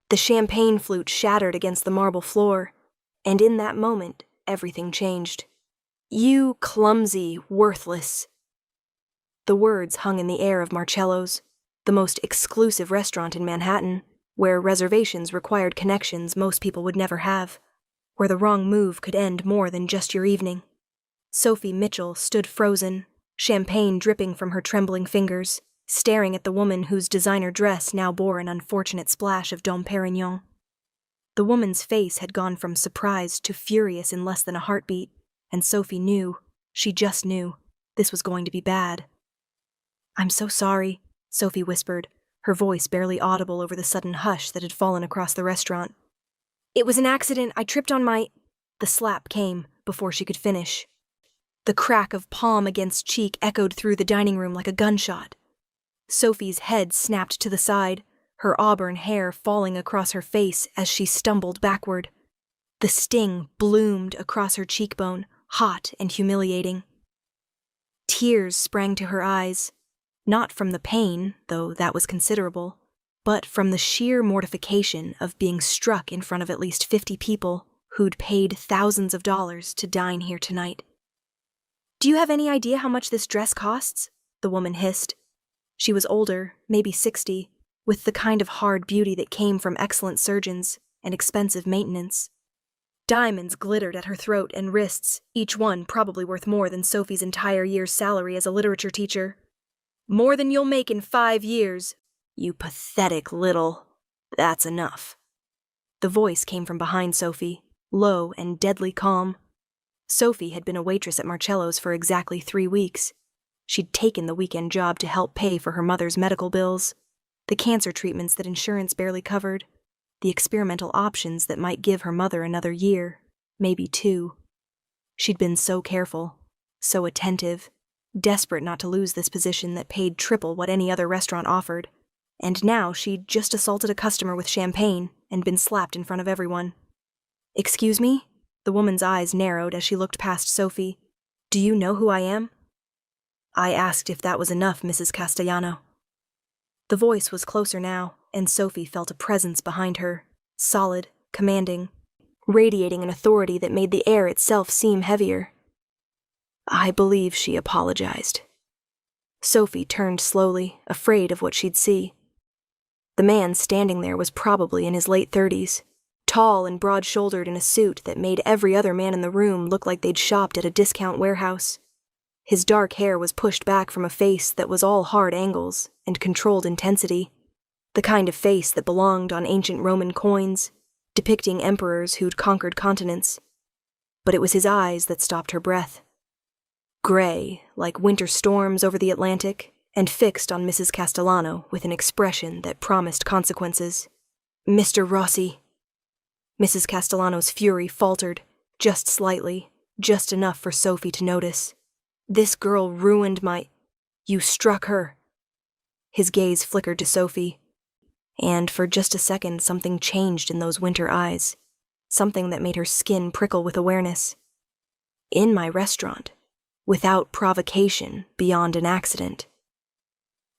The champagne flute shattered against the marble floor, and in that moment, everything changed. "You clumsy, worthless." The words hung in the air of Marcello's, the most exclusive restaurant in Manhattan, where reservations required connections most people would never have, where the wrong move could end more than just your evening. Sophie Mitchell stood frozen, champagne dripping from her trembling fingers, staring at the woman whose designer dress now bore an unfortunate splash of Dom Perignon. The woman's face had gone from surprised to furious in less than a heartbeat, and Sophie knew, she just knew, this was going to be bad. "I'm so sorry," Sophie whispered, her voice barely audible over the sudden hush that had fallen across the restaurant. "It was an accident. I tripped on my—" The slap came before she could finish. The crack of palm against cheek echoed through the dining room like a gunshot. Sophie's head snapped to the side, her auburn hair falling across her face as she stumbled backward. The sting bloomed across her cheekbone, hot and humiliating. Tears sprang to her eyes, not from the pain, though that was considerable, but from the sheer mortification of being struck in front of at least 50 people who'd paid thousands of dollars to dine here tonight. "Do you have any idea how much this dress costs?" the woman hissed. She was older, maybe 60, with the kind of hard beauty that came from excellent surgeons and expensive maintenance. Diamonds glittered at her throat and wrists, each one probably worth more than Sophie's entire year's salary as a literature teacher. "More than you'll make in 5 years. You pathetic little. That's enough." The voice came from behind Sophie, low and deadly calm. Sophie had been a waitress at Marcello's for exactly 3 weeks. She'd taken the weekend job to help pay for her mother's medical bills, the cancer treatments that insurance barely covered, the experimental options that might give her mother another year, maybe 2. She'd been so careful, so attentive, desperate not to lose this position that paid triple what any other restaurant offered, and now she'd just assaulted a customer with champagne and been slapped in front of everyone. "Excuse me?" The woman's eyes narrowed as she looked past Sophie. "Do you know who I am?" "I asked if that was enough, Mrs. Castellano." The voice was closer now, and Sophie felt a presence behind her, solid, commanding, radiating an authority that made the air itself seem heavier. I believe she apologized. Sophie turned slowly, afraid of what she'd see. The man standing there was probably in his late 30s, tall and broad-shouldered in a suit that made every other man in the room look like they'd shopped at a discount warehouse. His dark hair was pushed back from a face that was all hard angles and controlled intensity, the kind of face that belonged on ancient Roman coins, depicting emperors who'd conquered continents. But it was his eyes that stopped her breath. Gray, like winter storms over the Atlantic, and fixed on Mrs. Castellano with an expression that promised consequences. "Mr. Rossi." Mrs. Castellano's fury faltered, just slightly, just enough for Sophie to notice. "This girl ruined my—" "You struck her." His gaze flickered to Sophie, and for just a second something changed in those winter eyes, something that made her skin prickle with awareness. "In my restaurant, without provocation, beyond an accident."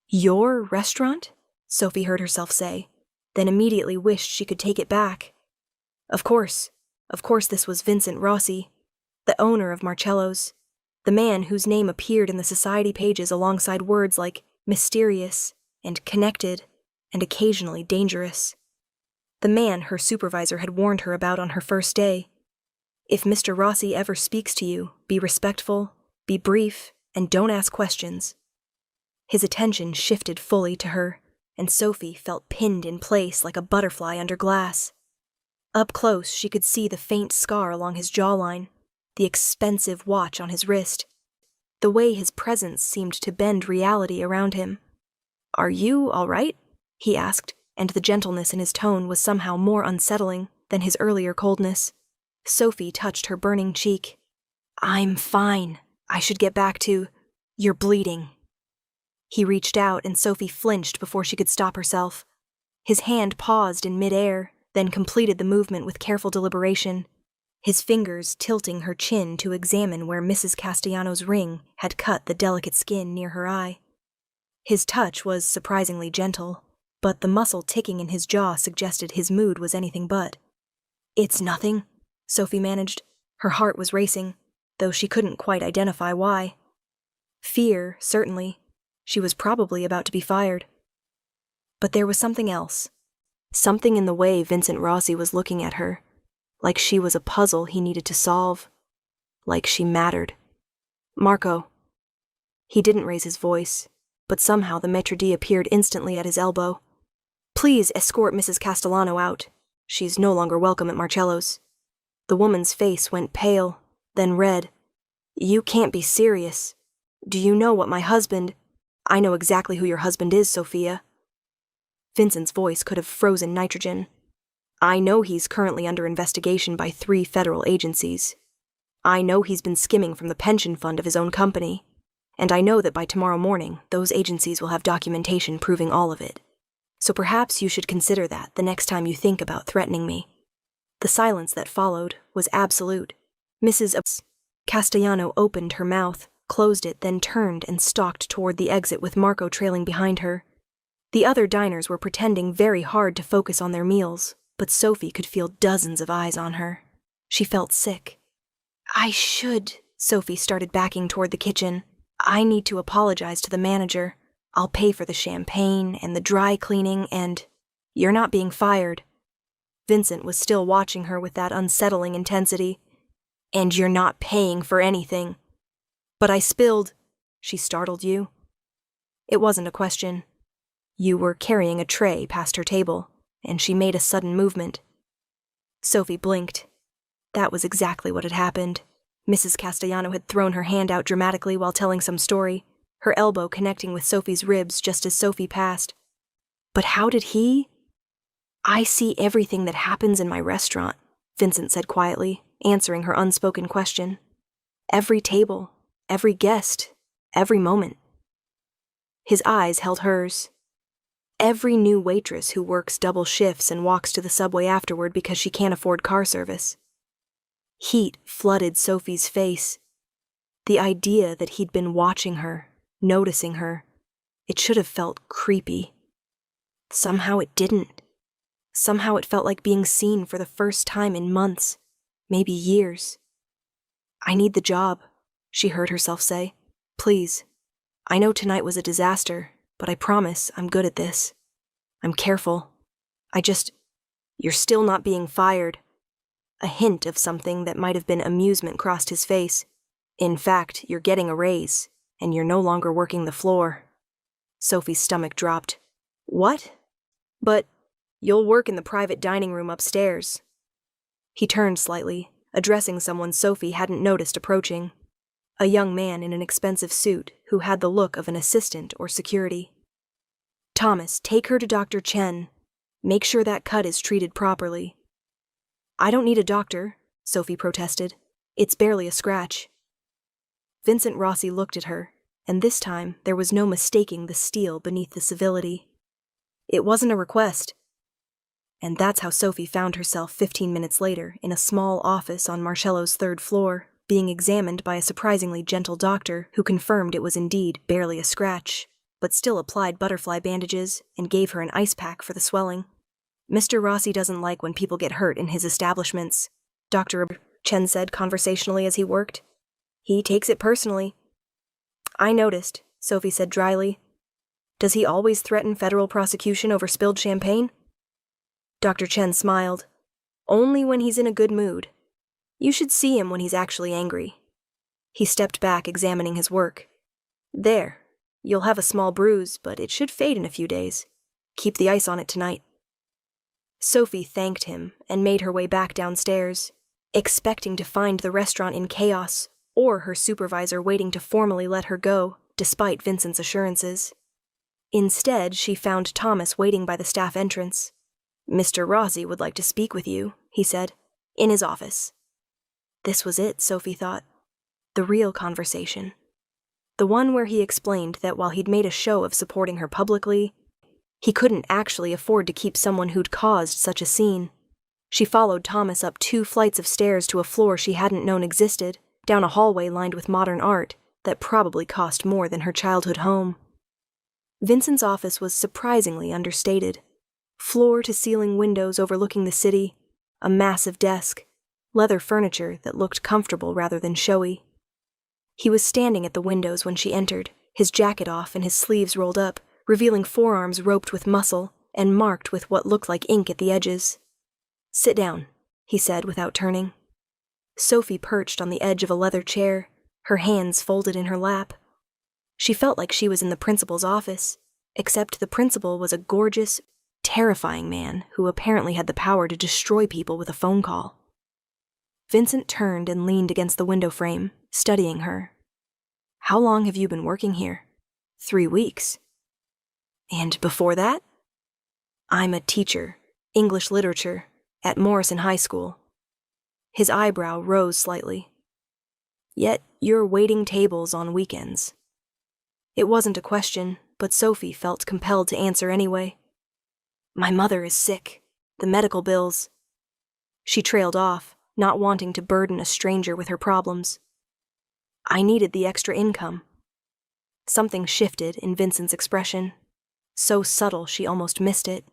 "Your restaurant?" Sophie heard herself say, then immediately wished she could take it back. Of course this was Vincent Rossi, the owner of Marcello's, the man whose name appeared in the society pages alongside words like mysterious and connected and occasionally dangerous. The man her supervisor had warned her about on her first day. If Mr. Rossi ever speaks to you, be respectful, be brief, and don't ask questions. His attention shifted fully to her, and Sophie felt pinned in place like a butterfly under glass. Up close, she could see the faint scar along his jawline, the expensive watch on his wrist, the way his presence seemed to bend reality around him. "Are you all right?" he asked, and the gentleness in his tone was somehow more unsettling than his earlier coldness. Sophie touched her burning cheek. "I'm fine. I should get back to— You're bleeding." He reached out, and Sophie flinched before she could stop herself. His hand paused in midair, then completed the movement with careful deliberation, his fingers tilting her chin to examine where Mrs. Castellano's ring had cut the delicate skin near her eye. His touch was surprisingly gentle, but the muscle ticking in his jaw suggested his mood was anything but. "It's nothing," Sophie managed. Her heart was racing, though she couldn't quite identify why. Fear, certainly. She was probably about to be fired. But there was something else. Something in the way Vincent Rossi was looking at her, like she was a puzzle he needed to solve, like she mattered. "Marco." He didn't raise his voice, but somehow the maitre d' appeared instantly at his elbow. "Please escort Mrs. Castellano out. She's no longer welcome at Marcello's." The woman's face went pale, then red. "You can't be serious. Do you know what my husband—" "I know exactly who your husband is, Sophia." Vincent's voice could have frozen nitrogen. "I know he's currently under investigation by 3 federal agencies. I know he's been skimming from the pension fund of his own company. And I know that by tomorrow morning, those agencies will have documentation proving all of it. So perhaps you should consider that the next time you think about threatening me." The silence that followed was absolute. Mrs. Castellano opened her mouth, closed it, then turned and stalked toward the exit with Marco trailing behind her. The other diners were pretending very hard to focus on their meals, but Sophie could feel dozens of eyes on her. She felt sick. Sophie started backing toward the kitchen. "I need to apologize to the manager. I'll pay for the champagne and the dry cleaning and—" "You're not being fired." Vincent was still watching her with that unsettling intensity. "And you're not paying for anything." "But I spilled—" "She startled you?" It wasn't a question. You were carrying a tray past her table, and she made a sudden movement. Sophie blinked. That was exactly what had happened. Mrs. Castellano had thrown her hand out dramatically while telling some story, her elbow connecting with Sophie's ribs just as Sophie passed. But how did he— "I see everything that happens in my restaurant," Vincent said quietly, answering her unspoken question. "Every table, every guest, every moment." His eyes held hers. "Every new waitress who works double shifts and walks to the subway afterward because she can't afford car service." Heat flooded Sophie's face. The idea that he'd been watching her, noticing her, it should have felt creepy. Somehow it didn't. Somehow it felt like being seen for the first time in months, maybe years. "I need the job," she heard herself say. "Please. I know tonight was a disaster, but I promise I'm good at this. I'm careful. You're still not being fired." A hint of something that might have been amusement crossed his face. "In fact, you're getting a raise, and you're no longer working the floor." Sophie's stomach dropped. "What?" "But you'll work in the private dining room upstairs." He turned slightly, addressing someone Sophie hadn't noticed approaching. A young man in an expensive suit who had the look of an assistant or security. "Thomas, take her to Dr. Chen. Make sure that cut is treated properly." "I don't need a doctor," Sophie protested. "It's barely a scratch." Vincent Rossi looked at her, and this time there was no mistaking the steel beneath the civility. "It wasn't a request." And that's how Sophie found herself 15 minutes later in a small office on Marcello's 3rd floor, being examined by a surprisingly gentle doctor who confirmed it was indeed barely a scratch, but still applied butterfly bandages and gave her an ice pack for the swelling. "Mr. Rossi doesn't like when people get hurt in his establishments," Dr. Chen said conversationally as he worked. "He takes it personally." "I noticed," Sophie said dryly. "Does he always threaten federal prosecution over spilled champagne?" Dr. Chen smiled. "Only when he's in a good mood. You should see him when he's actually angry." He stepped back, examining his work. "There. You'll have a small bruise, but it should fade in a few days. Keep the ice on it tonight." Sophie thanked him and made her way back downstairs, expecting to find the restaurant in chaos or her supervisor waiting to formally let her go, despite Vincent's assurances. Instead, she found Thomas waiting by the staff entrance. "Mr. Rossi would like to speak with you," he said, "in his office." This was it, Sophie thought. The real conversation. The one where he explained that while he'd made a show of supporting her publicly, he couldn't actually afford to keep someone who'd caused such a scene. She followed Thomas up 2 flights of stairs to a floor she hadn't known existed, down a hallway lined with modern art that probably cost more than her childhood home. Vincent's office was surprisingly understated. Floor-to-ceiling windows overlooking the city, a massive desk, leather furniture that looked comfortable rather than showy. He was standing at the windows when she entered, his jacket off and his sleeves rolled up, revealing forearms roped with muscle and marked with what looked like ink at the edges. "Sit down," he said without turning. Sophie perched on the edge of a leather chair, her hands folded in her lap. She felt like she was in the principal's office, except the principal was a gorgeous, terrifying man who apparently had the power to destroy people with a phone call. Vincent turned and leaned against the window frame, studying her. "How long have you been working here?" 3 weeks. "And before that?" "I'm a teacher, English literature, at Morrison High School." His eyebrow rose slightly. "Yet you're waiting tables on weekends." It wasn't a question, but Sophie felt compelled to answer anyway. "My mother is sick. The medical bills." She trailed off, not wanting to burden a stranger with her problems. "I needed the extra income." Something shifted in Vincent's expression, so subtle she almost missed it.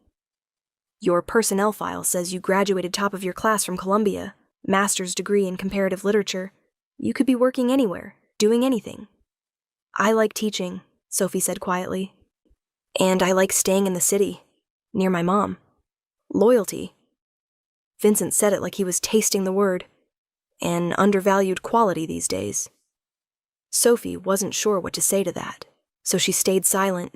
"Your personnel file says you graduated top of your class from Columbia, master's degree in comparative literature. You could be working anywhere, doing anything." "I like teaching," Sophie said quietly. "And I like staying in the city, near my mom. Loyalty." Vincent said it like he was tasting the word. An undervalued quality these days. Sophie wasn't sure what to say to that, so she stayed silent.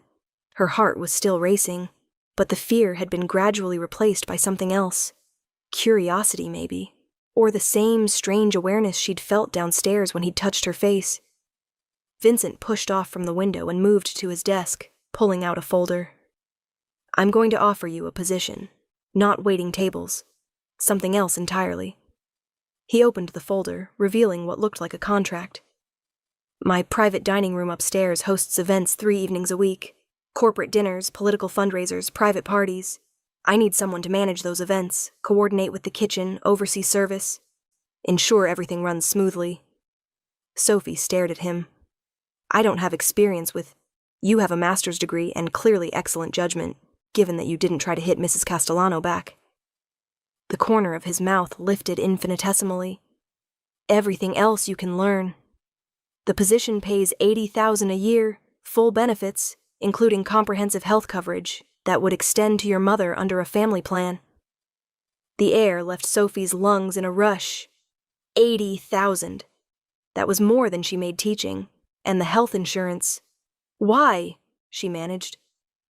Her heart was still racing, but the fear had been gradually replaced by something else. Curiosity, maybe, or the same strange awareness she'd felt downstairs when he'd touched her face. Vincent pushed off from the window and moved to his desk, pulling out a folder. "I'm going to offer you a position, not waiting tables. Something else entirely." He opened the folder, revealing what looked like a contract. "My private dining room upstairs hosts events 3 evenings a week. Corporate dinners, political fundraisers, private parties. I need someone to manage those events, coordinate with the kitchen, oversee service. Ensure everything runs smoothly." Sophie stared at him. "I don't have experience with... You have a master's degree and clearly excellent judgment, given that you didn't try to hit Mrs. Castellano back." The corner of his mouth lifted infinitesimally. "Everything else you can learn. The position pays $80,000 a year, full benefits, including comprehensive health coverage, that would extend to your mother under a family plan." The air left Sophie's lungs in a rush. 80,000. That was more than she made teaching, and the health insurance. "Why?" she managed.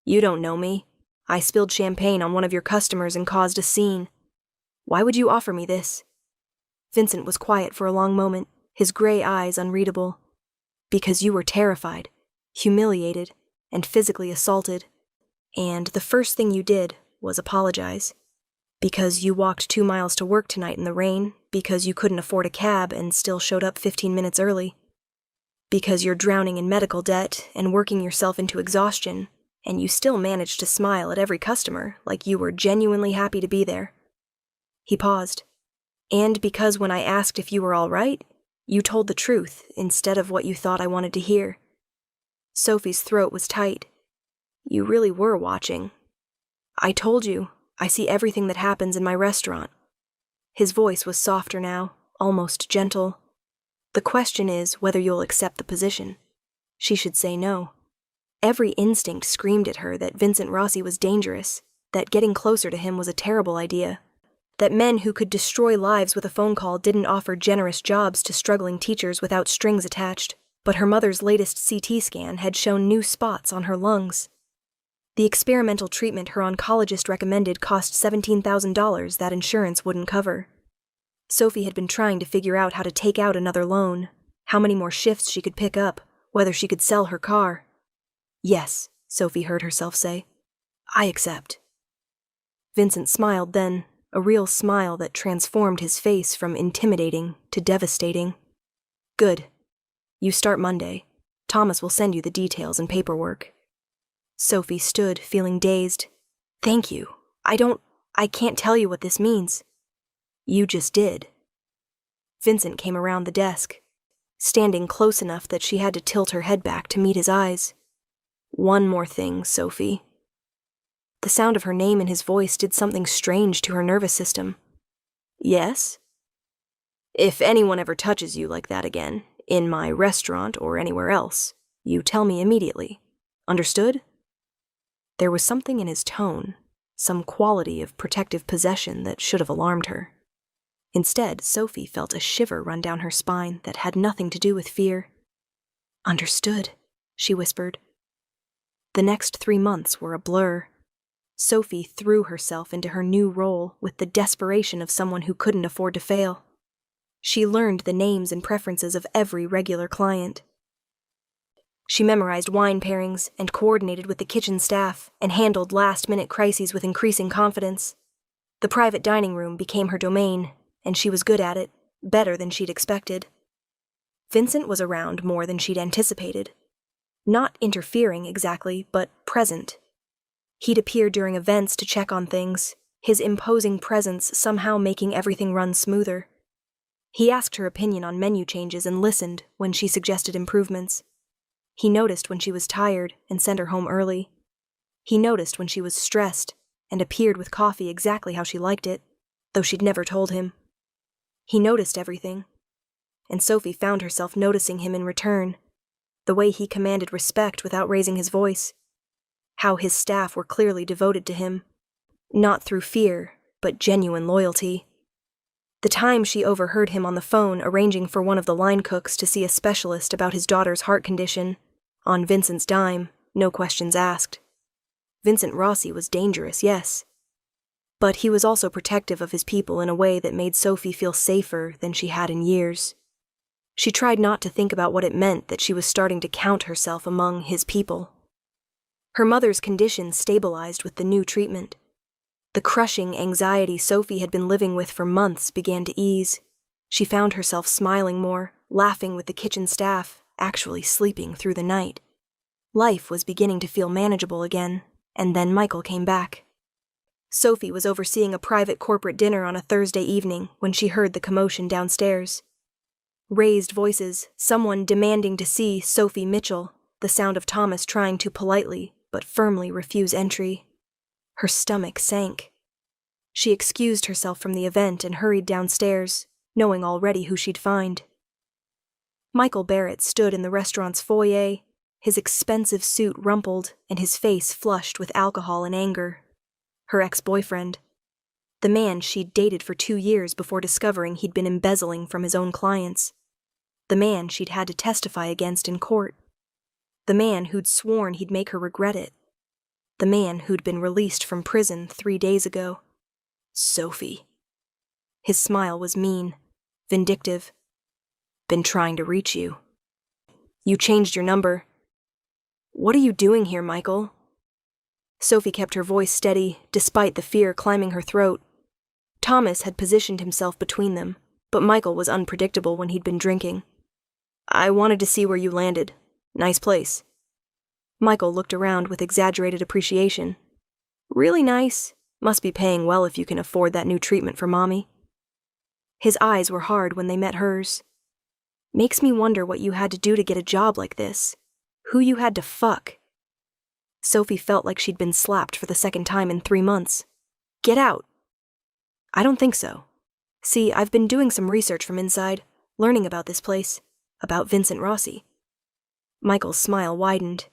"You don't know me. I spilled champagne on one of your customers and caused a scene. Why would you offer me this?" Vincent was quiet for a long moment, his gray eyes unreadable. "Because you were terrified, humiliated, and physically assaulted. And the first thing you did was apologize. Because you walked 2 miles to work tonight in the rain, because you couldn't afford a cab and still showed up 15 minutes early. Because you're drowning in medical debt and working yourself into exhaustion, and you still managed to smile at every customer like you were genuinely happy to be there." He paused. "And because when I asked if you were all right, you told the truth instead of what you thought I wanted to hear." Sophie's throat was tight. "You really were watching. I told you, I see everything that happens in my restaurant." His voice was softer now, almost gentle. "The question is whether you'll accept the position." She should say no. Every instinct screamed at her that Vincent Rossi was dangerous, that getting closer to him was a terrible idea, that men who could destroy lives with a phone call didn't offer generous jobs to struggling teachers without strings attached, but her mother's latest CT scan had shown new spots on her lungs. The experimental treatment her oncologist recommended cost $17,000 that insurance wouldn't cover. Sophie had been trying to figure out how to take out another loan, how many more shifts she could pick up, whether she could sell her car. "Yes," Sophie heard herself say. "I accept." Vincent smiled then, a real smile that transformed his face from intimidating to devastating. "Good. You start Monday. Thomas will send you the details and paperwork." Sophie stood, feeling dazed. "Thank you. I can't tell you what this means." "You just did." Vincent came around the desk, standing close enough that she had to tilt her head back to meet his eyes. One more thing, Sophie. The sound of her name in his voice did something strange to her nervous system. Yes? If anyone ever touches you like that again, in my restaurant or anywhere else, you tell me immediately. Understood? There was something in his tone, some quality of protective possession that should have alarmed her. Instead, Sophie felt a shiver run down her spine that had nothing to do with fear. Understood, she whispered. The next 3 months were a blur. Sophie threw herself into her new role with the desperation of someone who couldn't afford to fail. She learned the names and preferences of every regular client. She memorized wine pairings and coordinated with the kitchen staff and handled last-minute crises with increasing confidence. The private dining room became her domain, and she was good at it, better than she'd expected. Vincent was around more than she'd anticipated. Not interfering exactly, but present. He'd appear during events to check on things, his imposing presence somehow making everything run smoother. He asked her opinion on menu changes and listened when she suggested improvements. He noticed when she was tired and sent her home early. He noticed when she was stressed and appeared with coffee exactly how she liked it, though she'd never told him. He noticed everything, and Sophie found herself noticing him in return, the way he commanded respect without raising his voice, how his staff were clearly devoted to him, not through fear, but genuine loyalty. The time she overheard him on the phone arranging for one of the line cooks to see a specialist about his daughter's heart condition, on Vincent's dime, no questions asked. Vincent Rossi was dangerous, yes. But he was also protective of his people in a way that made Sophie feel safer than she had in years. She tried not to think about what it meant that she was starting to count herself among his people. Her mother's condition stabilized with the new treatment. The crushing anxiety Sophie had been living with for months began to ease. She found herself smiling more, laughing with the kitchen staff, actually sleeping through the night. Life was beginning to feel manageable again, and then Michael came back. Sophie was overseeing a private corporate dinner on a Thursday evening when she heard the commotion downstairs. Raised voices, someone demanding to see Sophie Mitchell, the sound of Thomas trying to politely but firmly refuse entry. Her stomach sank. She excused herself from the event and hurried downstairs, knowing already who she'd find. Michael Barrett stood in the restaurant's foyer, his expensive suit rumpled and his face flushed with alcohol and anger. Her ex-boyfriend. The man she'd dated for 2 years before discovering he'd been embezzling from his own clients. The man she'd had to testify against in court. The man who'd sworn he'd make her regret it. The man who'd been released from prison 3 days ago. Sophie. His smile was mean, vindictive. Been trying to reach you. You changed your number. What are you doing here, Michael? Sophie kept her voice steady, despite the fear climbing her throat. Thomas had positioned himself between them, but Michael was unpredictable when he'd been drinking. I wanted to see where you landed. Nice place. Michael looked around with exaggerated appreciation. Really nice. Must be paying well if you can afford that new treatment for Mommy. His eyes were hard when they met hers. Makes me wonder what you had to do to get a job like this. Who you had to fuck. Sophie felt like she'd been slapped for the second time in 3 months. Get out. I don't think so. See, I've been doing some research from inside, learning about this place, about Vincent Rossi. Michael's smile widened.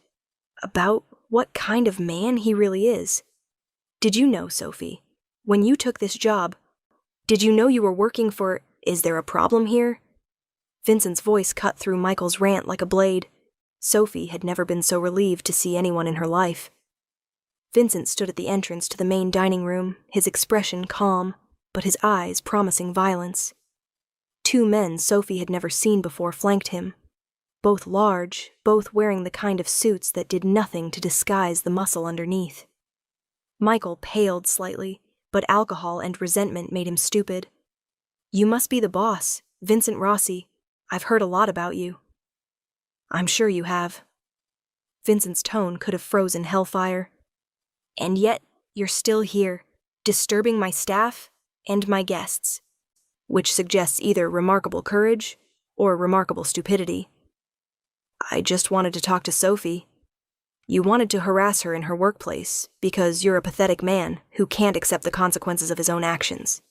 About what kind of man he really is. Did you know, Sophie, when you took this job, did you know you were working for, is there a problem here? Vincent's voice cut through Michael's rant like a blade. Sophie had never been so relieved to see anyone in her life. Vincent stood at the entrance to the main dining room, his expression calm, but his eyes promising violence. 2 men Sophie had never seen before flanked him. Both large, both wearing the kind of suits that did nothing to disguise the muscle underneath. Michael paled slightly, but alcohol and resentment made him stupid. You must be the boss, Vincent Rossi. I've heard a lot about you. I'm sure you have. Vincent's tone could have frozen hellfire. And yet, you're still here, disturbing my staff and my guests, which suggests either remarkable courage or remarkable stupidity. I just wanted to talk to Sophie. You wanted to harass her in her workplace because you're a pathetic man who can't accept the consequences of his own actions.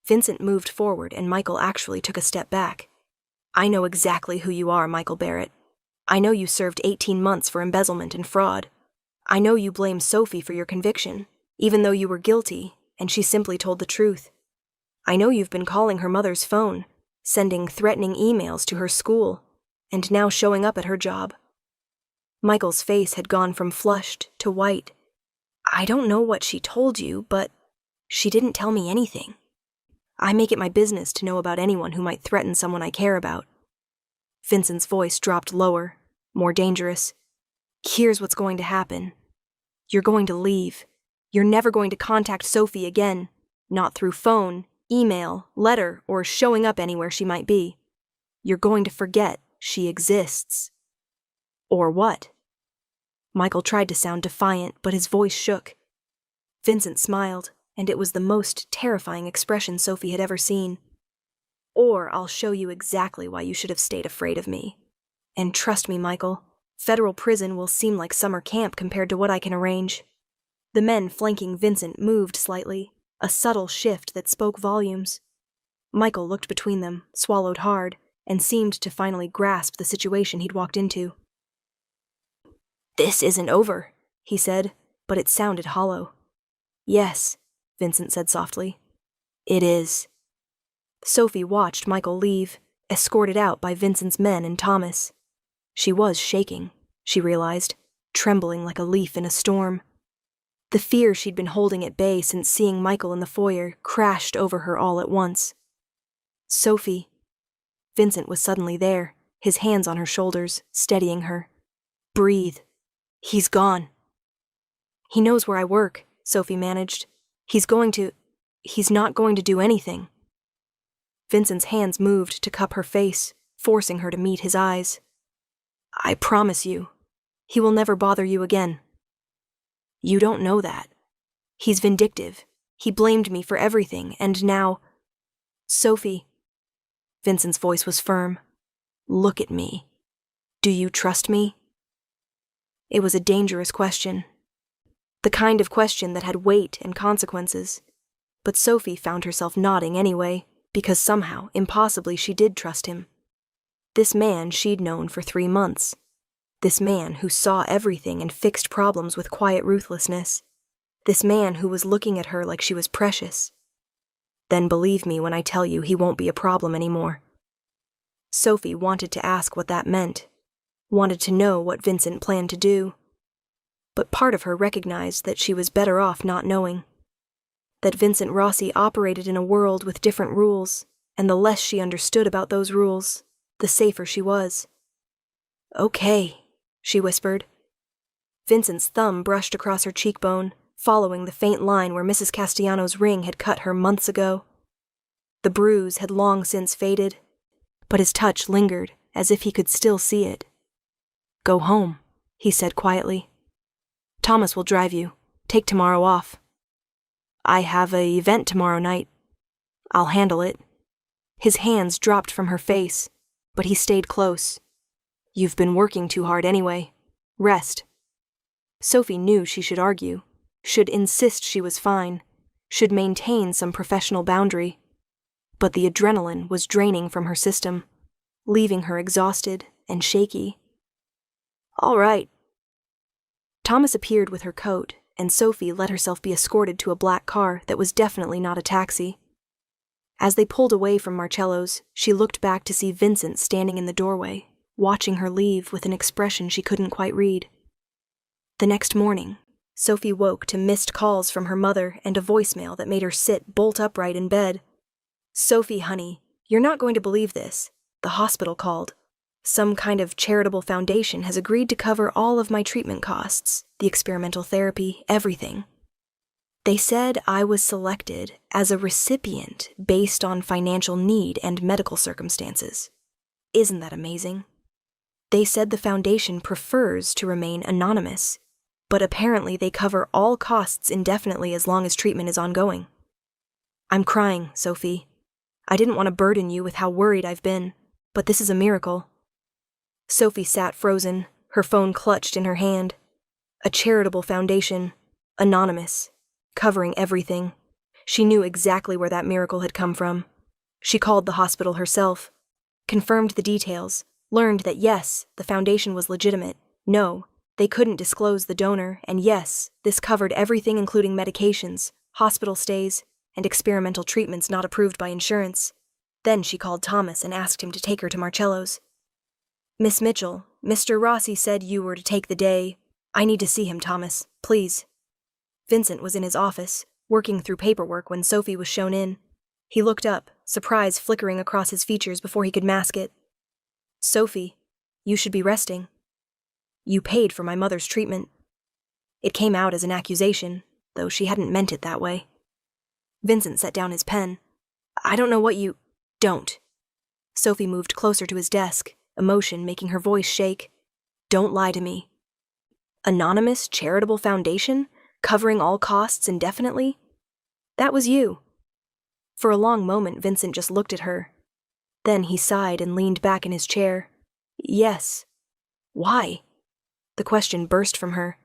Vincent moved forward and Michael actually took a step back. I know exactly who you are, Michael Barrett. I know you served 18 months for embezzlement and fraud. I know you blame Sophie for your conviction, even though you were guilty and she simply told the truth. I know you've been calling her mother's phone, sending threatening emails to her school, and now showing up at her job. Michael's face had gone from flushed to white. I don't know what she told you, but she didn't tell me anything. I make it my business to know about anyone who might threaten someone I care about. Vincent's voice dropped lower, more dangerous. Here's what's going to happen. You're going to leave. You're never going to contact Sophie again, not through phone, email, letter, or showing up anywhere she might be. You're going to forget she exists. Or what? Michael tried to sound defiant, but his voice shook. Vincent smiled, and it was the most terrifying expression Sophie had ever seen. Or I'll show you exactly why you should have stayed afraid of me. And trust me, Michael, federal prison will seem like summer camp compared to what I can arrange. The men flanking Vincent moved slightly, a subtle shift that spoke volumes. Michael looked between them, swallowed hard, and seemed to finally grasp the situation he'd walked into. This isn't over, he said, but it sounded hollow. Yes, Vincent said softly. It is. Sophie watched Michael leave, escorted out by Vincent's men and Thomas. She was shaking, she realized, trembling like a leaf in a storm. The fear she'd been holding at bay since seeing Michael in the foyer crashed over her all at once. Sophie. Vincent was suddenly there, his hands on her shoulders, steadying her. Breathe. He's gone. He knows where I work, Sophie managed. He's not going to do anything. Vincent's hands moved to cup her face, forcing her to meet his eyes. I promise you, he will never bother you again. You don't know that. He's vindictive. He blamed me for everything, and now... Sophie. Vincent's voice was firm. Look at me. Do you trust me? It was a dangerous question. The kind of question that had weight and consequences. But Sophie found herself nodding anyway, because somehow, impossibly, she did trust him. This man she'd known for 3 months. This man who saw everything and fixed problems with quiet ruthlessness. This man who was looking at her like she was precious. Then believe me when I tell you he won't be a problem anymore. Sophie wanted to ask what that meant, wanted to know what Vincent planned to do. But part of her recognized that she was better off not knowing. That Vincent Rossi operated in a world with different rules, and the less she understood about those rules, the safer she was. Okay, she whispered. Vincent's thumb brushed across her cheekbone, following the faint line where Mrs. Castellanos' ring had cut her months ago. The bruise had long since faded, but his touch lingered as if he could still see it. Go home, he said quietly. Thomas will drive you. Take tomorrow off. I have an event tomorrow night. I'll handle it. His hands dropped from her face, but he stayed close. You've been working too hard anyway. Rest. Sophie knew she should argue, should insist she was fine, should maintain some professional boundary. But the adrenaline was draining from her system, leaving her exhausted and shaky. All right. Thomas appeared with her coat, and Sophie let herself be escorted to a black car that was definitely not a taxi. As they pulled away from Marcello's, she looked back to see Vincent standing in the doorway, watching her leave with an expression she couldn't quite read. The next morning, Sophie woke to missed calls from her mother and a voicemail that made her sit bolt upright in bed. Sophie, honey, you're not going to believe this. The hospital called. Some kind of charitable foundation has agreed to cover all of my treatment costs, the experimental therapy, everything. They said I was selected as a recipient based on financial need and medical circumstances. Isn't that amazing? They said the foundation prefers to remain anonymous, but apparently they cover all costs indefinitely as long as treatment is ongoing. I'm crying, Sophie. I didn't want to burden you with how worried I've been, but this is a miracle. Sophie sat frozen, her phone clutched in her hand. A charitable foundation, anonymous, covering everything. She knew exactly where that miracle had come from. She called the hospital herself, confirmed the details, learned that yes, the foundation was legitimate, no, they couldn't disclose the donor, and yes, this covered everything including medications, hospital stays, and experimental treatments not approved by insurance. Then she called Thomas and asked him to take her to Marcello's. "Miss Mitchell, Mr. Rossi said you were to take the day. I need to see him, Thomas, please." Vincent was in his office, working through paperwork when Sophie was shown in. He looked up, surprise flickering across his features before he could mask it. "Sophie, you should be resting. You paid for my mother's treatment." It came out as an accusation, though she hadn't meant it that way. Vincent set down his pen. "I don't know what you—" "Don't." Sophie moved closer to his desk, emotion making her voice shake. "Don't lie to me. Anonymous charitable foundation, covering all costs indefinitely? That was you." For a long moment, Vincent just looked at her. Then he sighed and leaned back in his chair. "Yes." "Why?" The question burst from her.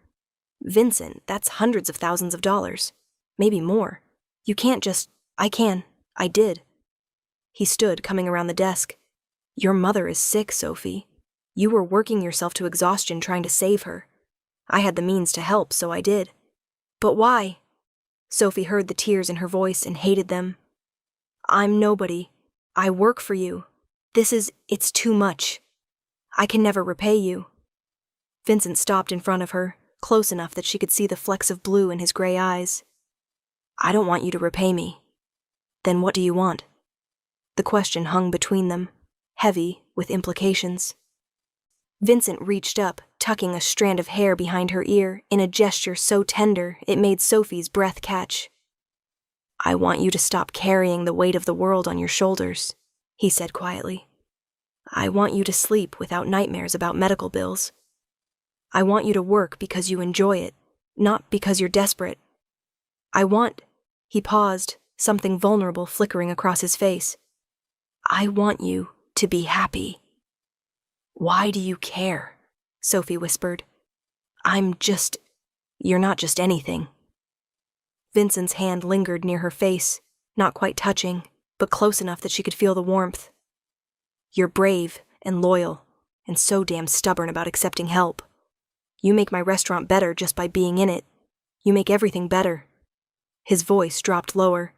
"Vincent, that's hundreds of thousands of dollars. Maybe more. You can't just—" "I can. I did." He stood, coming around the desk. "Your mother is sick, Sophie. You were working yourself to exhaustion trying to save her. I had the means to help, so I did." "But why?" Sophie heard the tears in her voice and hated them. "I'm nobody. I work for you. It's too much. I can never repay you." Vincent stopped in front of her, close enough that she could see the flecks of blue in his gray eyes. "I don't want you to repay me." "Then what do you want?" The question hung between them, heavy with implications. Vincent reached up, tucking a strand of hair behind her ear in a gesture so tender it made Sophie's breath catch. "I want you to stop carrying the weight of the world on your shoulders," he said quietly. "I want you to sleep without nightmares about medical bills. I want you to work because you enjoy it, not because you're desperate. I want—" He paused, something vulnerable flickering across his face. "I want you to be happy." "Why do you care?" Sophie whispered. You're not just anything." Vincent's hand lingered near her face, not quite touching, but close enough that she could feel the warmth. "You're brave and loyal, and so damn stubborn about accepting help. You make my restaurant better just by being in it. You make everything better." His voice dropped lower.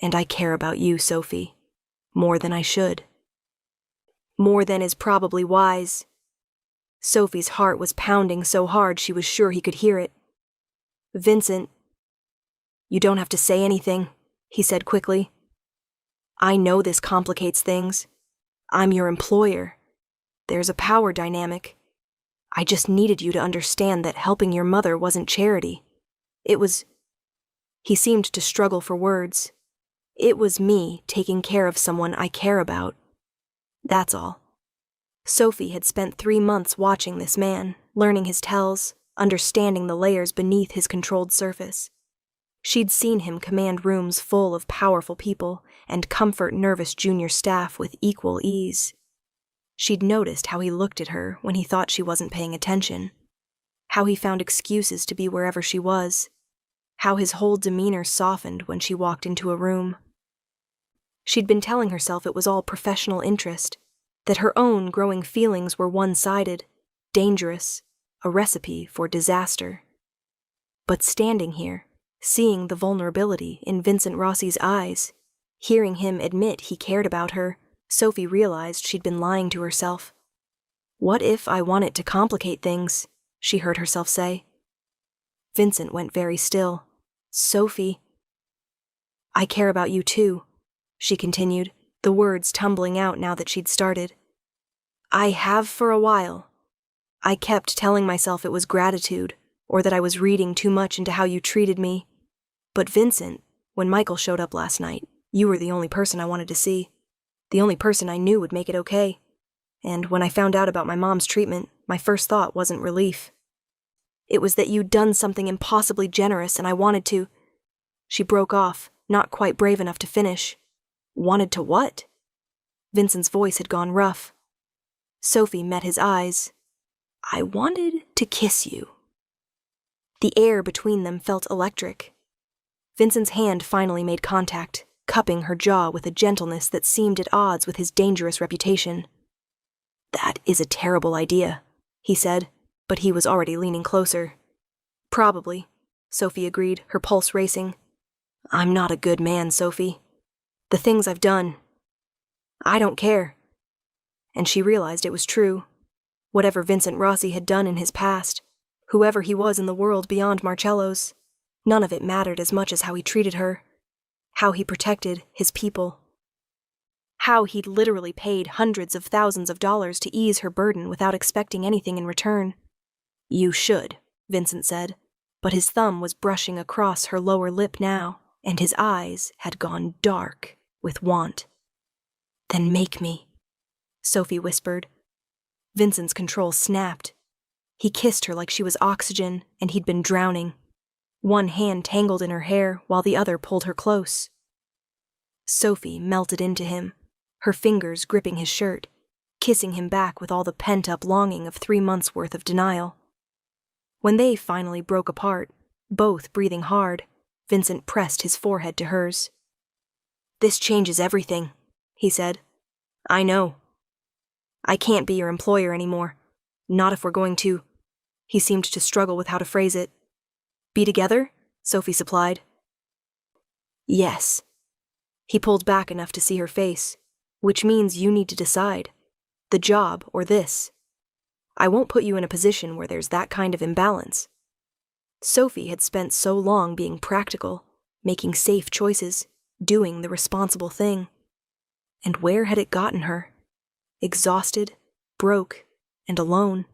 "And I care about you, Sophie, more than I should. More than is probably wise." Sophie's heart was pounding so hard she was sure he could hear it. "Vincent." "You don't have to say anything," he said quickly. "I know this complicates things. I'm your employer. There's a power dynamic. I just needed you to understand that helping your mother wasn't charity. It was—" He seemed to struggle for words. "It was me taking care of someone I care about. That's all." Sophie had spent 3 months watching this man, learning his tells, understanding the layers beneath his controlled surface. She'd seen him command rooms full of powerful people and comfort nervous junior staff with equal ease. She'd noticed how he looked at her when he thought she wasn't paying attention, how he found excuses to be wherever she was, how his whole demeanor softened when she walked into a room. She'd been telling herself it was all professional interest, that her own growing feelings were one-sided, dangerous, a recipe for disaster. But standing here, seeing the vulnerability in Vincent Rossi's eyes, hearing him admit he cared about her, Sophie realized she'd been lying to herself. "What if I want it to complicate things?" she heard herself say. Vincent went very still. "Sophie." "I care about you too," she continued, the words tumbling out now that she'd started. "I have for a while. I kept telling myself it was gratitude, or that I was reading too much into how you treated me. But Vincent, when Michael showed up last night, you were the only person I wanted to see. The only person I knew would make it okay. And when I found out about my mom's treatment, my first thought wasn't relief. It was that you'd done something impossibly generous and I wanted to—" She broke off, not quite brave enough to finish. "Wanted to what?" Vincent's voice had gone rough. Sophie met his eyes. "I wanted to kiss you." The air between them felt electric. Vincent's hand finally made contact, cupping her jaw with a gentleness that seemed at odds with his dangerous reputation. "That is a terrible idea," he said, but he was already leaning closer. "Probably," Sophie agreed, her pulse racing. "I'm not a good man, Sophie. The things I've done. I don't care." And she realized it was true. Whatever Vincent Rossi had done in his past, whoever he was in the world beyond Marcello's, none of it mattered as much as how he treated her, how he protected his people, how he'd literally paid hundreds of thousands of dollars to ease her burden without expecting anything in return. "You should," Vincent said, but his thumb was brushing across her lower lip now, and his eyes had gone dark with want. "Then make me," Sophie whispered. Vincent's control snapped. He kissed her like she was oxygen, and he'd been drowning. One hand tangled in her hair while the other pulled her close. Sophie melted into him, her fingers gripping his shirt, kissing him back with all the pent-up longing of 3 months' worth of denial. When they finally broke apart, both breathing hard, Vincent pressed his forehead to hers. "This changes everything," he said. "I know. I can't be your employer anymore. Not if we're going to—" He seemed to struggle with how to phrase it. "Be together?" Sophie supplied. "Yes." He pulled back enough to see her face. "Which means you need to decide. The job or this. I won't put you in a position where there's that kind of imbalance." Sophie had spent so long being practical, making safe choices, doing the responsible thing. And where had it gotten her? Exhausted, broke, and alone.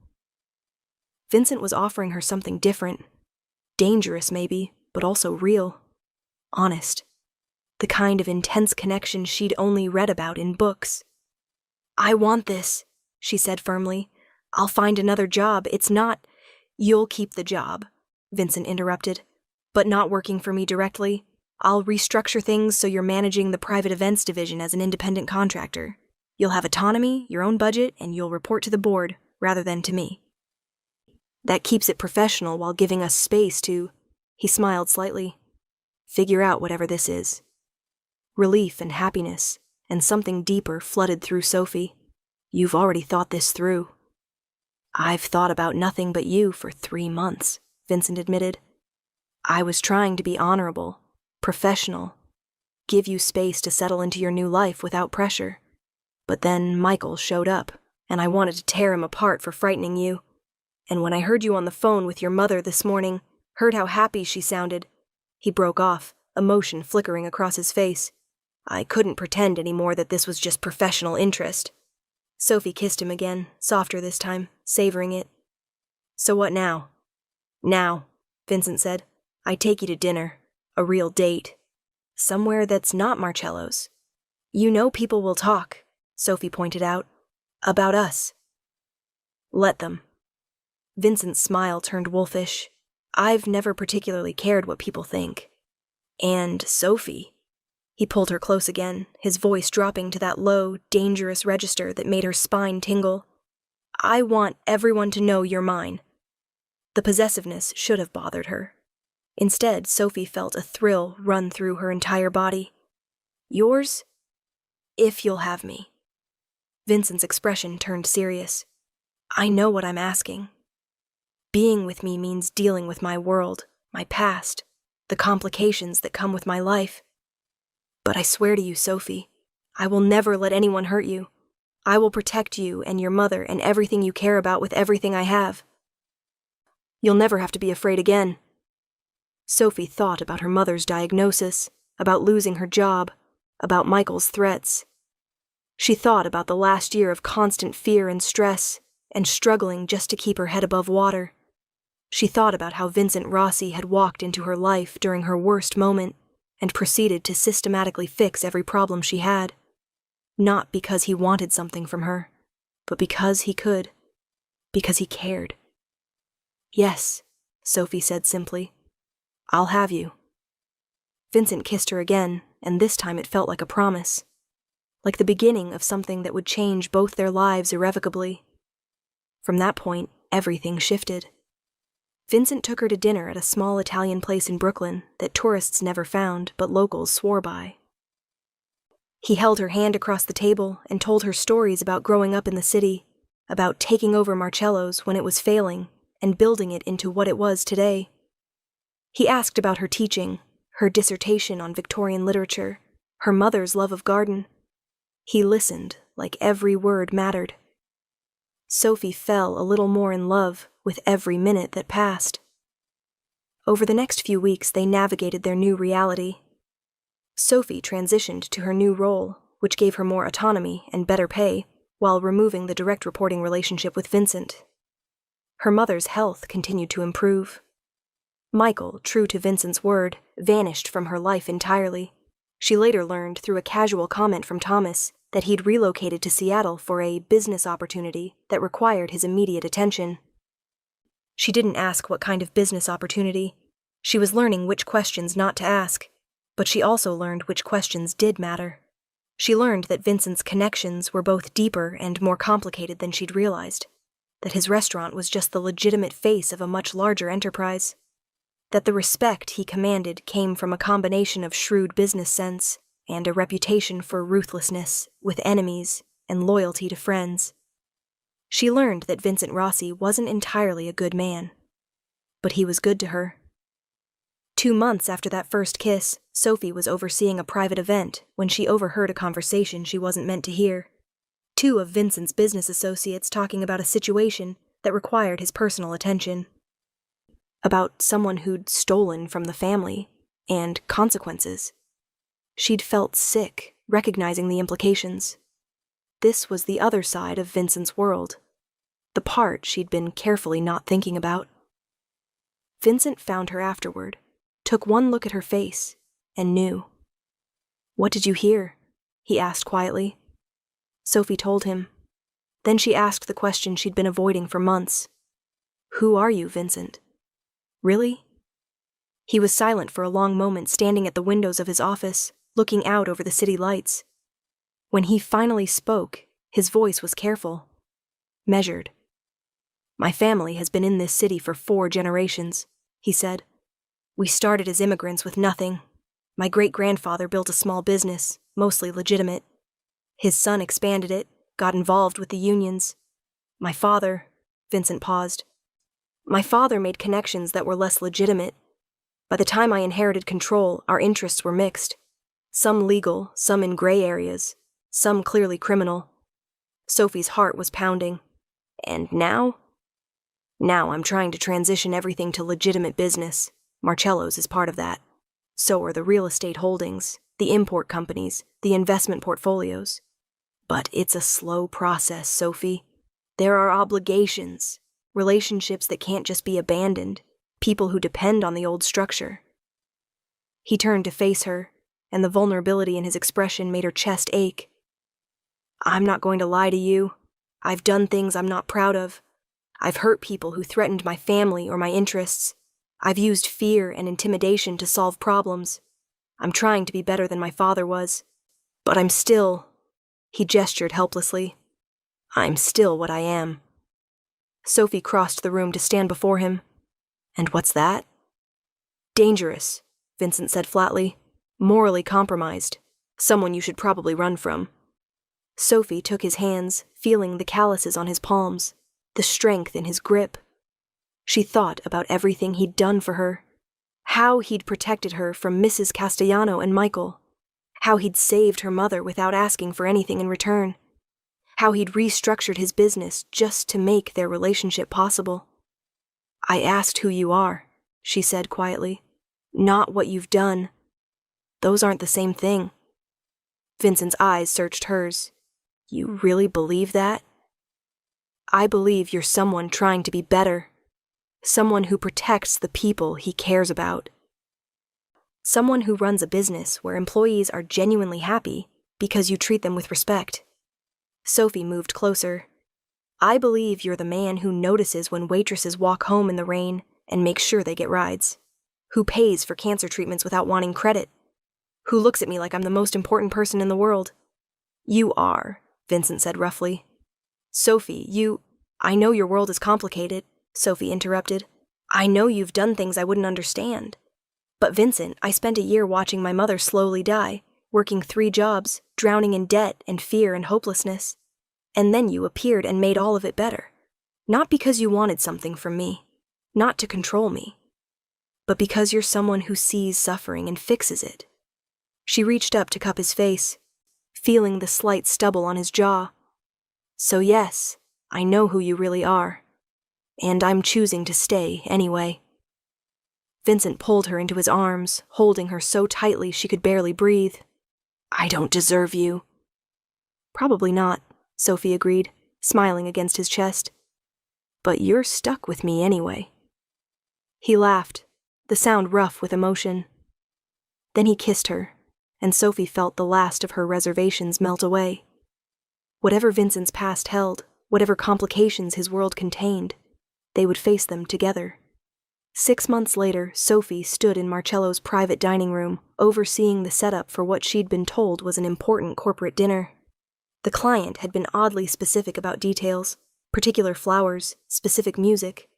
Vincent was offering her something different. Dangerous, maybe, but also real. Honest. The kind of intense connection she'd only read about in books. "I want this," she said firmly. "I'll find another job. It's not—" "You'll keep the job," Vincent interrupted. "But not working for me directly. I'll restructure things so you're managing the private events division as an independent contractor. You'll have autonomy, your own budget, and you'll report to the board, rather than to me. That keeps it professional while giving us space to—" He smiled slightly. "Figure out whatever this is." Relief and happiness, and something deeper flooded through Sophie. "You've already thought this through." "I've thought about nothing but you for 3 months, Vincent admitted. "I was trying to be honorable, professional, give you space to settle into your new life without pressure. But then Michael showed up, and I wanted to tear him apart for frightening you. And when I heard you on the phone with your mother this morning, heard how happy she sounded—" He broke off, emotion flickering across his face. "I couldn't pretend anymore that this was just professional interest." Sophie kissed him again, softer this time, savoring it. "So what now?" "Now," Vincent said, "I take you to dinner. A real date. Somewhere that's not Marcello's. You know people will talk," Sophie pointed out. "About us." "Let them." Vincent's smile turned wolfish. "I've never particularly cared what people think. And, Sophie—" He pulled her close again, his voice dropping to that low, dangerous register that made her spine tingle. "I want everyone to know you're mine." The possessiveness should have bothered her. Instead, Sophie felt a thrill run through her entire body. "Yours? If you'll have me." Vincent's expression turned serious. "I know what I'm asking. Being with me means dealing with my world, my past, the complications that come with my life. But I swear to you, Sophie, I will never let anyone hurt you. I will protect you and your mother and everything you care about with everything I have. You'll never have to be afraid again." Sophie thought about her mother's diagnosis, about losing her job, about Michael's threats. She thought about the last year of constant fear and stress, and struggling just to keep her head above water. She thought about how Vincent Rossi had walked into her life during her worst moment and proceeded to systematically fix every problem she had. Not because he wanted something from her, but because he could. Because he cared. "Yes," Sophie said simply. "I'll have you." Vincent kissed her again, and this time it felt like a promise. Like the beginning of something that would change both their lives irrevocably. From that point, everything shifted. Vincent took her to dinner at a small Italian place in Brooklyn that tourists never found but locals swore by. He held her hand across the table and told her stories about growing up in the city, about taking over Marcello's when it was failing and building it into what it was today. He asked about her teaching, her dissertation on Victorian literature, her mother's love of garden. He listened like every word mattered. Sophie fell a little more in love with every minute that passed. Over the next few weeks, they navigated their new reality. Sophie transitioned to her new role, which gave her more autonomy and better pay, while removing the direct reporting relationship with Vincent. Her mother's health continued to improve. Michael, true to Vincent's word, vanished from her life entirely. She later learned through a casual comment from Thomas that he'd relocated to Seattle for a business opportunity that required his immediate attention. She didn't ask what kind of business opportunity. She was learning which questions not to ask, but she also learned which questions did matter. She learned that Vincent's connections were both deeper and more complicated than she'd realized, that his restaurant was just the legitimate face of a much larger enterprise, that the respect he commanded came from a combination of shrewd business sense and a reputation for ruthlessness with enemies and loyalty to friends. She learned that Vincent Rossi wasn't entirely a good man, but he was good to her. 2 months after that first kiss, Sophie was overseeing a private event when she overheard a conversation she wasn't meant to hear. 2 of Vincent's business associates talking about a situation that required his personal attention. About someone who'd stolen from the family, and consequences. She'd felt sick, recognizing the implications. This was the other side of Vincent's world, the part she'd been carefully not thinking about. Vincent found her afterward, took one look at her face, and knew. "What did you hear?" he asked quietly. Sophie told him. Then she asked the question she'd been avoiding for months. "Who are you, Vincent?" "Really?" He was silent for a long moment, standing at the windows of his office, looking out over the city lights. When he finally spoke, his voice was careful, measured. "My family has been in this city for 4 generations, he said. "We started as immigrants with nothing. My great-grandfather built a small business, mostly legitimate. His son expanded it, got involved with the unions. My father," Vincent paused. "My father made connections that were less legitimate. By the time I inherited control, our interests were mixed. Some legal, some in gray areas, some clearly criminal." Sophie's heart was pounding. "And now?" "Now I'm trying to transition everything to legitimate business. Marcello's is part of that. So are the real estate holdings, the import companies, the investment portfolios. But it's a slow process, Sophie. There are obligations, relationships that can't just be abandoned, people who depend on the old structure." He turned to face her, and the vulnerability in his expression made her chest ache. "I'm not going to lie to you. I've done things I'm not proud of. I've hurt people who threatened my family or my interests. I've used fear and intimidation to solve problems. I'm trying to be better than my father was. But I'm still," he gestured helplessly, "I'm still what I am." Sophie crossed the room to stand before him. "And what's that?" "Dangerous," Vincent said flatly. "Morally compromised. Someone you should probably run from." Sophie took his hands, feeling the calluses on his palms, the strength in his grip. She thought about everything he'd done for her, how he'd protected her from Mrs. Castellano and Michael, how he'd saved her mother without asking for anything in return, how he'd restructured his business just to make their relationship possible. "I asked who you are," she said quietly, "not what you've done. Those aren't the same thing." Vincent's eyes searched hers. "You really believe that?" "I believe you're someone trying to be better. Someone who protects the people he cares about. Someone who runs a business where employees are genuinely happy because you treat them with respect." Sophie moved closer. "I believe you're the man who notices when waitresses walk home in the rain and makes sure they get rides, who pays for cancer treatments without wanting credit, who looks at me like I'm the most important person in the world." "You are," Vincent said roughly. "Sophie, I know your world is complicated," Sophie interrupted. I know you've done things I wouldn't understand. But Vincent, I spent a year watching my mother slowly die, working 3 jobs, drowning in debt and fear and hopelessness. And then you appeared and made all of it better. Not because you wanted something from me, not to control me, but because you're someone who sees suffering and fixes it. She reached up to cup his face, feeling the slight stubble on his jaw. So yes, I know who you really are. And I'm choosing to stay anyway. Vincent pulled her into his arms, holding her so tightly she could barely breathe. I don't deserve you. Probably not, Sophie agreed, smiling against his chest. But you're stuck with me anyway. He laughed, the sound rough with emotion. Then he kissed her, and Sophie felt the last of her reservations melt away. Whatever Vincent's past held, whatever complications his world contained, they would face them together. 6 months later, Sophie stood in Marcello's private dining room, overseeing the setup for what she'd been told was an important corporate dinner. The client had been oddly specific about details, particular flowers, specific music,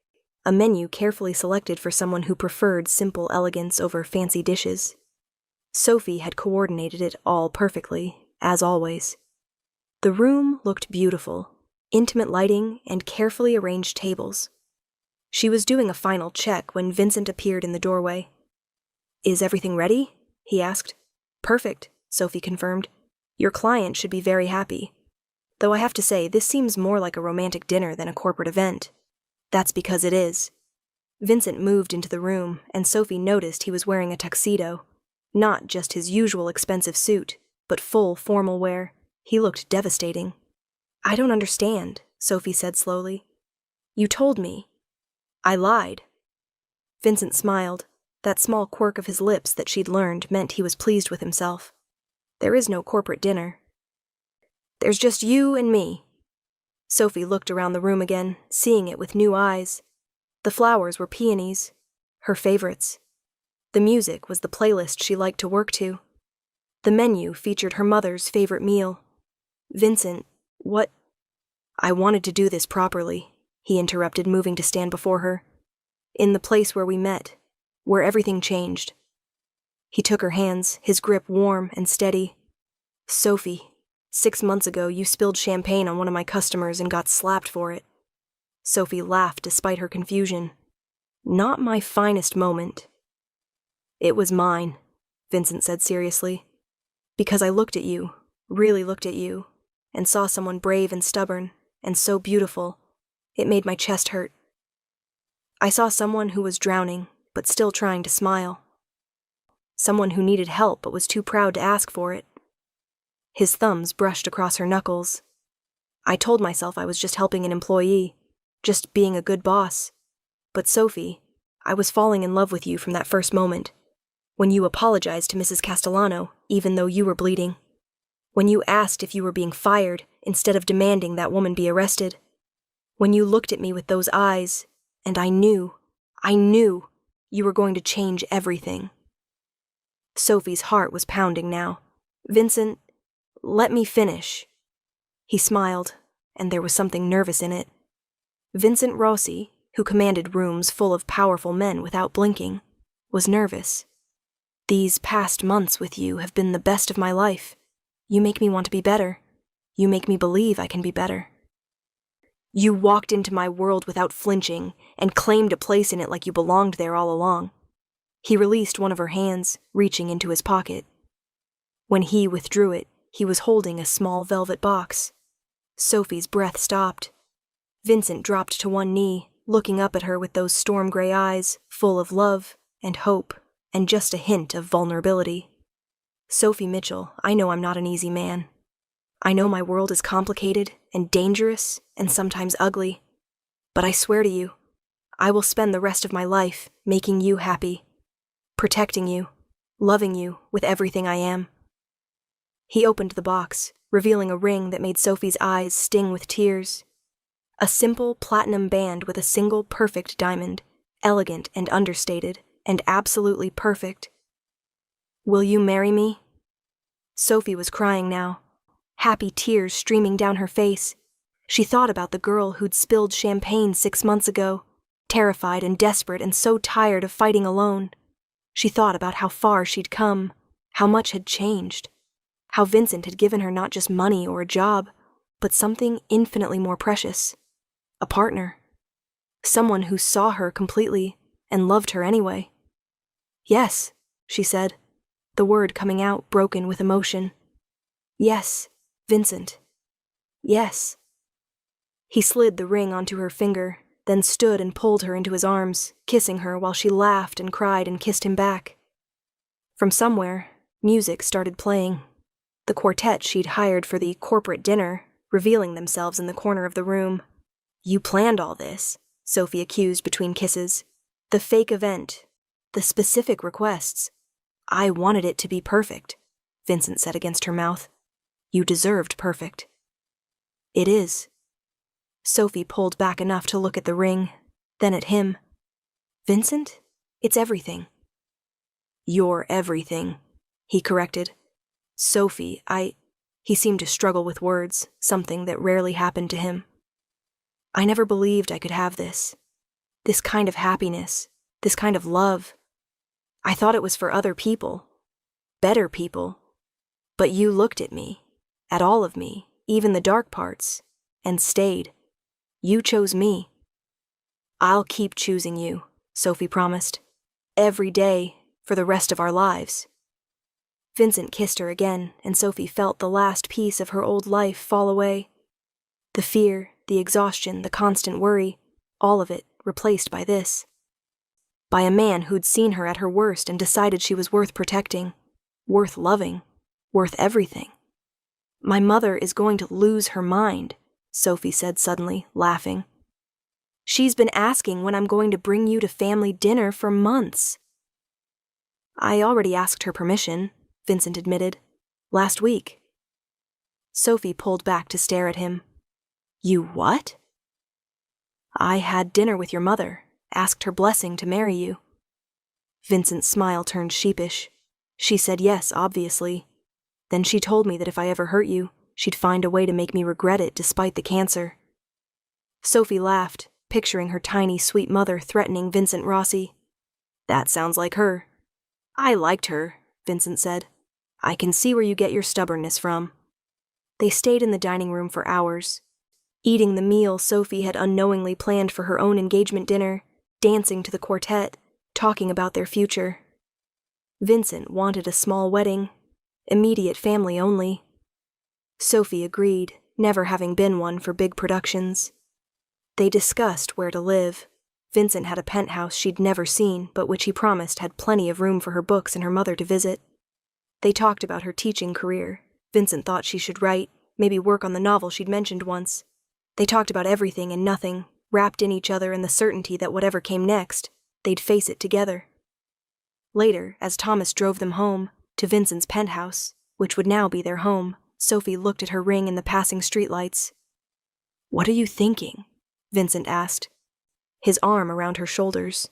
a menu carefully selected for someone who preferred simple elegance over fancy dishes. Sophie had coordinated it all perfectly, as always. The room looked beautiful, intimate lighting and carefully arranged tables. She was doing a final check when Vincent appeared in the doorway. Is everything ready? He asked. Perfect, Sophie confirmed. Your client should be very happy. Though I have to say, this seems more like a romantic dinner than a corporate event. That's because it is. Vincent moved into the room, and Sophie noticed he was wearing a tuxedo. Not just his usual expensive suit, but full formal wear. He looked devastating. I don't understand, Sophie said slowly. You told me. I lied. Vincent smiled. That small quirk of his lips that she'd learned meant he was pleased with himself. There is no corporate dinner. There's just you and me. Sophie looked around the room again, seeing it with new eyes. The flowers were peonies, her favorites. The music was the playlist she liked to work to. The menu featured her mother's favorite meal. Vincent, what? I wanted to do this properly, he interrupted, moving to stand before her. In the place where we met, where everything changed. He took her hands, his grip warm and steady. Sophie, 6 months ago you spilled champagne on one of my customers and got slapped for it. Sophie laughed despite her confusion. Not my finest moment. It was mine, Vincent said seriously. Because I looked at you, really looked at you, and saw someone brave and stubborn, and so beautiful. It made my chest hurt. I saw someone who was drowning, but still trying to smile. Someone who needed help but was too proud to ask for it. His thumbs brushed across her knuckles. I told myself I was just helping an employee, just being a good boss. But Sophie, I was falling in love with you from that first moment. When you apologized to Mrs. Castellano, even though you were bleeding. When you asked if you were being fired instead of demanding that woman be arrested. When you looked at me with those eyes, and I knew you were going to change everything. Sophie's heart was pounding now. Vincent, let me finish. He smiled, and there was something nervous in it. Vincent Rossi, who commanded rooms full of powerful men without blinking, was nervous. These past months with you have been the best of my life. You make me want to be better. You make me believe I can be better. You walked into my world without flinching and claimed a place in it like you belonged there all along. He released one of her hands, reaching into his pocket. When he withdrew it, he was holding a small velvet box. Sophie's breath stopped. Vincent dropped to one knee, looking up at her with those storm-gray eyes, full of love and hope and just a hint of vulnerability. Sophie Mitchell, I know I'm not an easy man. I know my world is complicated and dangerous and sometimes ugly. But I swear to you, I will spend the rest of my life making you happy, protecting you, loving you with everything I am. He opened the box, revealing a ring that made Sophie's eyes sting with tears. A simple platinum band with a single perfect diamond, elegant and understated, and absolutely perfect. Will you marry me? Sophie was crying now, happy tears streaming down her face. She thought about the girl who'd spilled champagne 6 months ago, terrified and desperate and so tired of fighting alone. She thought about how far she'd come, how much had changed, how Vincent had given her not just money or a job, but something infinitely more precious, a partner, someone who saw her completely and loved her anyway. "Yes," she said, the word coming out broken with emotion. "Yes, Vincent. Yes." He slid the ring onto her finger, then stood and pulled her into his arms, kissing her while she laughed and cried and kissed him back. From somewhere, music started playing. The quartet she'd hired for the corporate dinner, revealing themselves in the corner of the room. "You planned all this," Sophie accused between kisses. "The fake event, the specific requests. I wanted it to be perfect," Vincent said against her mouth. "You deserved perfect." "It is." Sophie pulled back enough to look at the ring, then at him. "Vincent, it's everything." "You're everything," he corrected. "Sophie, He seemed to struggle with words, something that rarely happened to him. "I never believed I could have this. This kind of happiness, this kind of love. I thought it was for other people, better people. But you looked at me, at all of me, even the dark parts, and stayed. You chose me." "I'll keep choosing you," Sophie promised. "Every day, for the rest of our lives." Vincent kissed her again, and Sophie felt the last piece of her old life fall away. The fear, the exhaustion, the constant worry, all of it replaced by this. By a man who'd seen her at her worst and decided she was worth protecting, worth loving, worth everything. "My mother is going to lose her mind," Sophie said suddenly, laughing. "She's been asking when I'm going to bring you to family dinner for months." "I already asked her permission," Vincent admitted. "Last week." Sophie pulled back to stare at him. "You what?" "I had dinner with your mother, asked her blessing to marry you." Vincent's smile turned sheepish. "She said yes, obviously. Then she told me that if I ever hurt you, she'd find a way to make me regret it despite the cancer." Sophie laughed, picturing her tiny, sweet mother threatening Vincent Rossi. "That sounds like her." "I liked her," Vincent said. "I can see where you get your stubbornness from." They stayed in the dining room for hours, eating the meal Sophie had unknowingly planned for her own engagement dinner, dancing to the quartet, talking about their future. Vincent wanted a small wedding, immediate family only. Sophie agreed, never having been one for big productions. They discussed where to live. Vincent had a penthouse she'd never seen, but which he promised had plenty of room for her books and her mother to visit. They talked about her teaching career. Vincent thought she should write, maybe work on the novel she'd mentioned once. They talked about everything and nothing, wrapped in each other in the certainty that whatever came next, they'd face it together. Later, as Thomas drove them home, to Vincent's penthouse, which would now be their home, Sophie looked at her ring in the passing streetlights. "What are you thinking?" Vincent asked, his arm around her shoulders.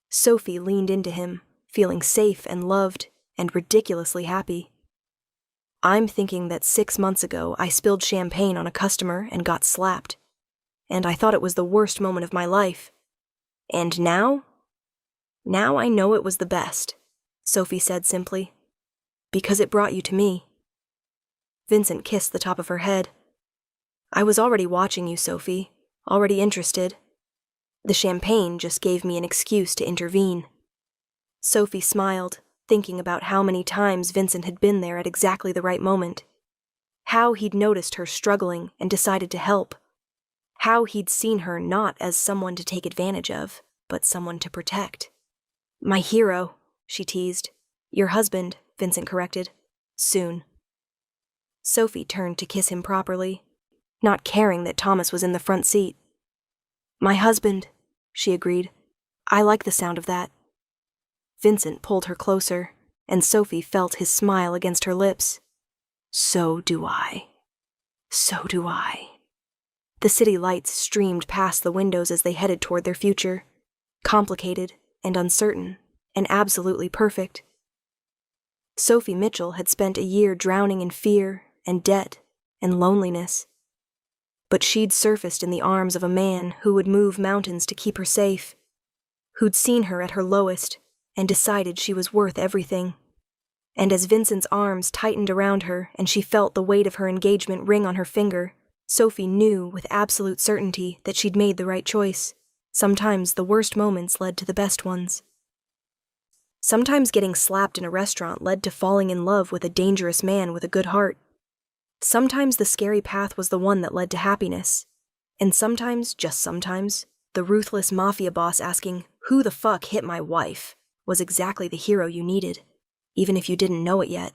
Sophie leaned into him, feeling safe and loved and ridiculously happy. "I'm thinking that 6 months ago I spilled champagne on a customer and got slapped. And I thought it was the worst moment of my life. And now? Now I know it was the best," Sophie said simply. "Because it brought you to me." Vincent kissed the top of her head. "I was already watching you, Sophie, already interested. The champagne just gave me an excuse to intervene." Sophie smiled, thinking about how many times Vincent had been there at exactly the right moment. How he'd noticed her struggling and decided to help. How he'd seen her not as someone to take advantage of, but someone to protect. "My hero," she teased. "Your husband," Vincent corrected. "Soon." Sophie turned to kiss him properly, not caring that Thomas was in the front seat. "My husband," she agreed. "I like the sound of that." Vincent pulled her closer, and Sophie felt his smile against her lips. "So do I. So do I." The city lights streamed past the windows as they headed toward their future, complicated and uncertain and absolutely perfect. Sophie Mitchell had spent a year drowning in fear and debt and loneliness. But she'd surfaced in the arms of a man who would move mountains to keep her safe, who'd seen her at her lowest and decided she was worth everything. And as Vincent's arms tightened around her and she felt the weight of her engagement ring on her finger, Sophie knew with absolute certainty that she'd made the right choice. Sometimes the worst moments led to the best ones. Sometimes getting slapped in a restaurant led to falling in love with a dangerous man with a good heart. Sometimes the scary path was the one that led to happiness. And sometimes, just sometimes, the ruthless mafia boss asking, "Who the fuck hit my wife?" was exactly the hero you needed, even if you didn't know it yet.